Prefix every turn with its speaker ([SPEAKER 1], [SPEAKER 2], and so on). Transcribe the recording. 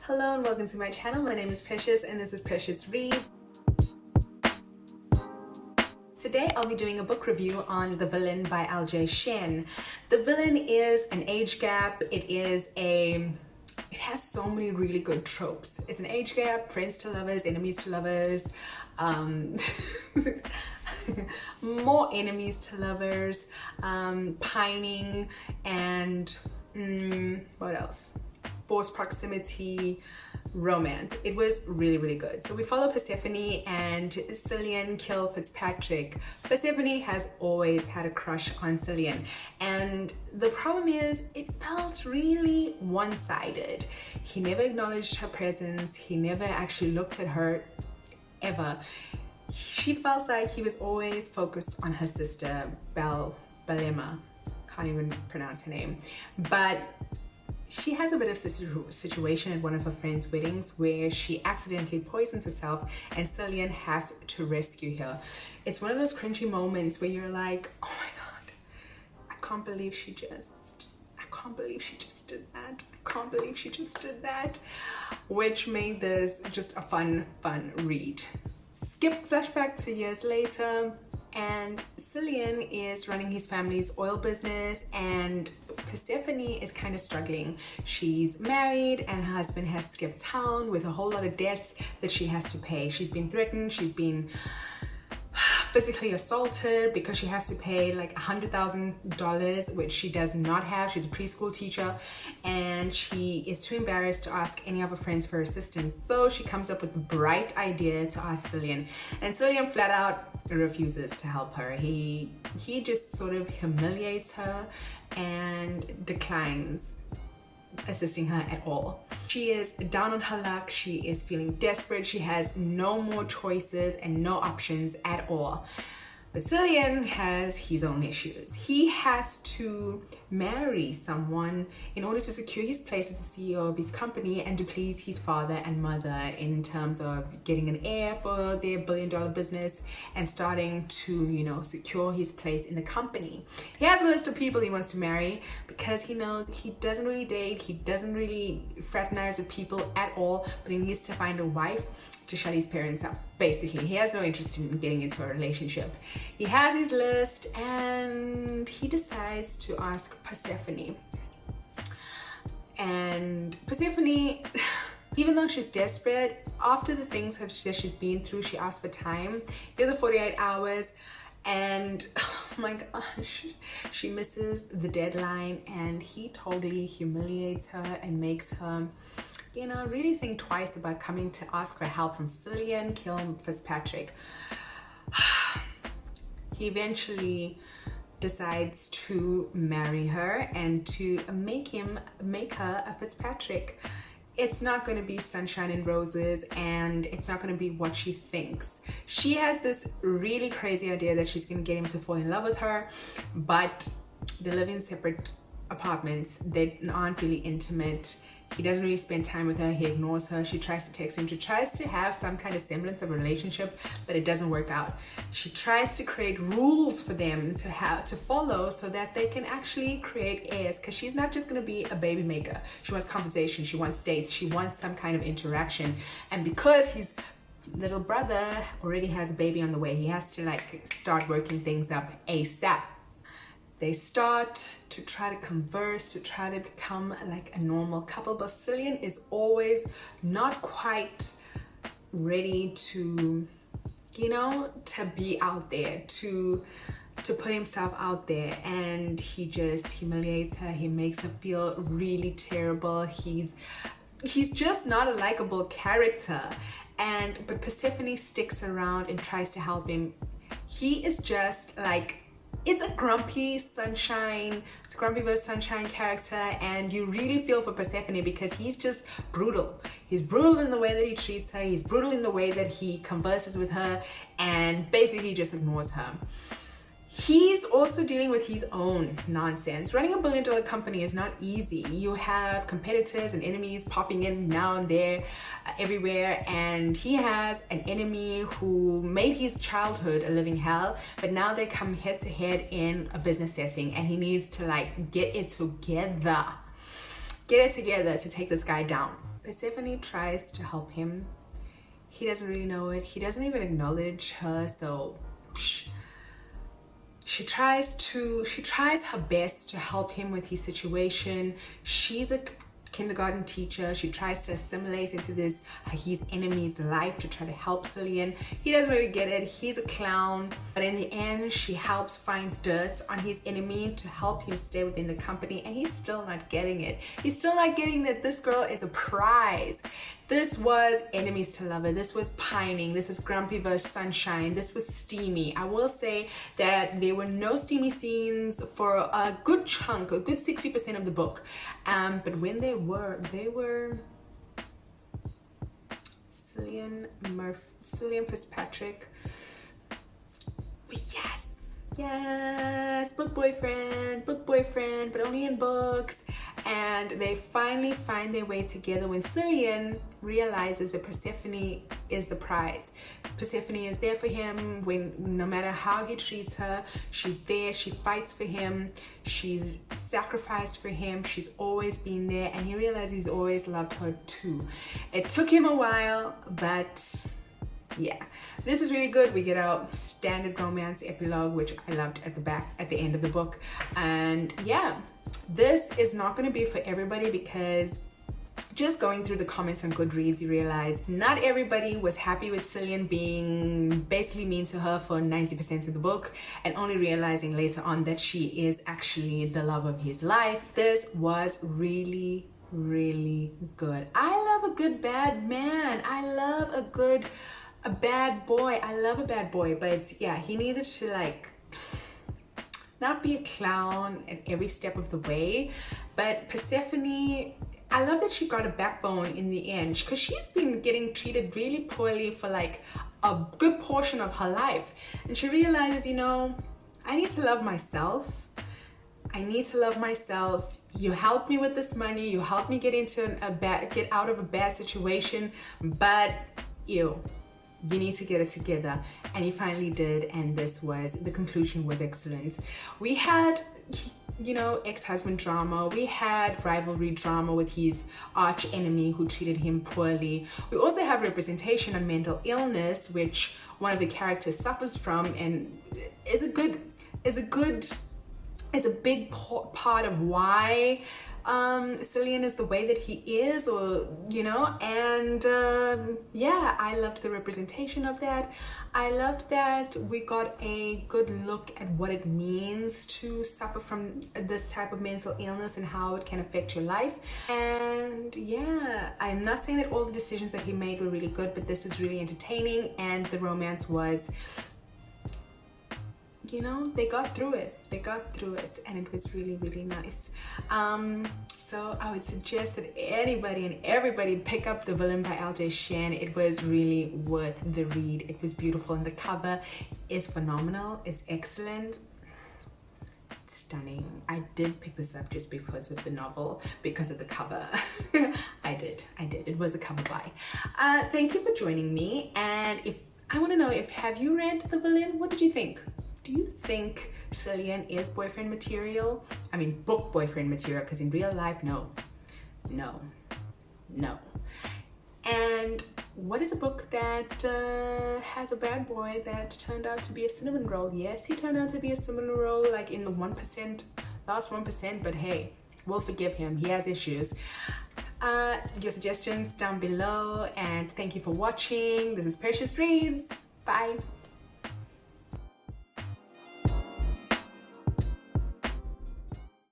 [SPEAKER 1] Hello and welcome to my channel. My name is Precious and this is Precious Reads. Today I'll be doing a book review on The Villain by Shen. The Villain is an age gap. It has so many really good tropes. It's an age gap, friends to lovers, enemies to lovers, more enemies to lovers, pining, and what else? Forced proximity, romance. It was really good. So we follow Persephone and Cillian kill Fitzpatrick. Persephone has always had a crush on Cillian, and the problem is it felt really one-sided. He never acknowledged her presence. He never actually looked at her ever. She felt like he was always focused on her sister Belema. Can't even pronounce her name, but she has a bit of a situation at one of her friends' weddings where she accidentally poisons herself and Cillian has to rescue her. It's one of those cringy moments where you're like, oh my god, I can't believe she just did that. I can't believe she just did that. Which made this just a fun read. Skip flashback to years later, and Cillian is running his family's oil business and Persephone is kind of struggling. She's married and her husband has skipped town with a whole lot of debts that she has to pay. She's been threatened, she's been physically assaulted because she has to pay like $100,000, which she does not have. She's a preschool teacher and she is too embarrassed to ask any of her friends for assistance. So she comes up with the bright idea to ask Cillian, and Cillian flat out refuses to help her. He just sort of humiliates her and declines assisting her at all. She is down on her luck. She is feeling desperate. She has no more choices and no options at all. But Cillian has his own issues. He has to marry someone in order to secure his place as the CEO of his company and to please his father and mother in terms of getting an heir for their billion-dollar business and starting to, you know, secure his place in the company. He has a list of people he wants to marry because he knows he doesn't really date, he doesn't really fraternize with people at all, but he needs to find a wife to shut his parents up. Basically, he has no interest in getting into a relationship. He has his list and he decides to ask Persephone. And Persephone, even though she's desperate, after the things that she's been through, she asks for time. Here's a 48 hours and oh my gosh, she misses the deadline and he totally humiliates her and makes her, you know, really think twice about coming to ask for help from Cillian, killing Fitzpatrick. He eventually decides to marry her and to make her a Fitzpatrick. It's not going to be sunshine and roses, and it's not going to be what she thinks. She has this really crazy idea that she's going to get him to fall in love with her, but they live in separate apartments. They aren't really intimate. He doesn't really spend time with her. He ignores her. She tries to text him. She tries to have some kind of semblance of a relationship, but it doesn't work out. She tries to create rules for them to follow so that they can actually create heirs, because she's not just going to be a baby maker. She wants conversation. She wants dates. She wants some kind of interaction. And because his little brother already has a baby on the way, he has to like start working things up ASAP. They start to try to converse, to try to become like a normal couple, but Cillian is always not quite ready to, you know, to be out there, to put himself out there, and he just humiliates her. He makes her feel really terrible. He's just not a likable character, but Persephone sticks around and tries to help him. He is just like, it's a grumpy versus sunshine character, and you really feel for Persephone because he's just brutal. He's brutal in the way that he treats her. He's brutal in the way that he converses with her and basically just ignores her. He's also dealing with his own nonsense. Running a billion-dollar company is not easy. You have competitors and enemies popping in now and there, everywhere, and he has an enemy who made his childhood a living hell, but now they come head to head in a business setting, and he needs to like get it together to take this guy down. Persephone tries to help him. He doesn't really know it. He doesn't even acknowledge her, so she tries her best to help him with his situation. She's a kindergarten teacher. She tries to assimilate into his enemy's life to try to help Cillian. He doesn't really get it. He's a clown, but in the end she helps find dirt on his enemy to help him stay within the company, and he's still not getting it. He's still not getting that this girl is a prize. This was enemies to lover. This was pining. This is grumpy versus sunshine. This was steamy. I will say that there were no steamy scenes for a good chunk, a good 60% of the book. But when they were Cillian Fitzpatrick. Yes, book boyfriend, but only in books. And they finally find their way together when Cillian realizes that Persephone is the prize. Persephone is there for him when no matter how he treats her, she's there, she fights for him, she's sacrificed for him, she's always been there, and he realizes he's always loved her too. It took him a while, but yeah, this is really good. We get our standard romance epilogue, which I loved at the end of the book. And yeah, this is not going to be for everybody, because just going through the comments on Goodreads, you realize not everybody was happy with Cillian being basically mean to her for 90% of the book, and only realizing later on that she is actually the love of his life. This was really good. I love a good bad man. I love a bad boy. I love a bad boy, but yeah, he needed to not be a clown at every step of the way. But Persephone, I love that she got a backbone in the end, because she's been getting treated really poorly for a good portion of her life, and she realizes, I need to love myself. You helped me with this money, you helped me get out of a bad situation, but you need to get it together. And he finally did, and the conclusion was excellent. We had ex-husband drama, we had rivalry drama with his arch enemy who treated him poorly. We also have representation on mental illness, which one of the characters suffers from, and is a big part of why Cillian is the way that he is, yeah, I loved the representation of that. I loved that we got a good look at what it means to suffer from this type of mental illness and how it can affect your life. And yeah, I'm not saying that all the decisions that he made were really good, but this was really entertaining, and the romance was, they got through it, and it was really nice. So I would suggest that anybody and everybody pick up The Villain by L.J. Shen. It was really worth the read. It was beautiful, and the cover is phenomenal. It's excellent. It's stunning. I did pick this up just because of the novel, because of the cover. I did. It was a cover buy. Thank you for joining me, and I want to know, have you read The Villain? What did you think? Do you think Cillian is boyfriend material? I mean, book boyfriend material, because in real life, no. And what is a book that has a bad boy that turned out to be a cinnamon roll? Yes, he turned out to be a cinnamon roll, in the last 1%, but hey, we'll forgive him. He has issues. Your suggestions down below, and thank you for watching. This is Precious Reads. Bye.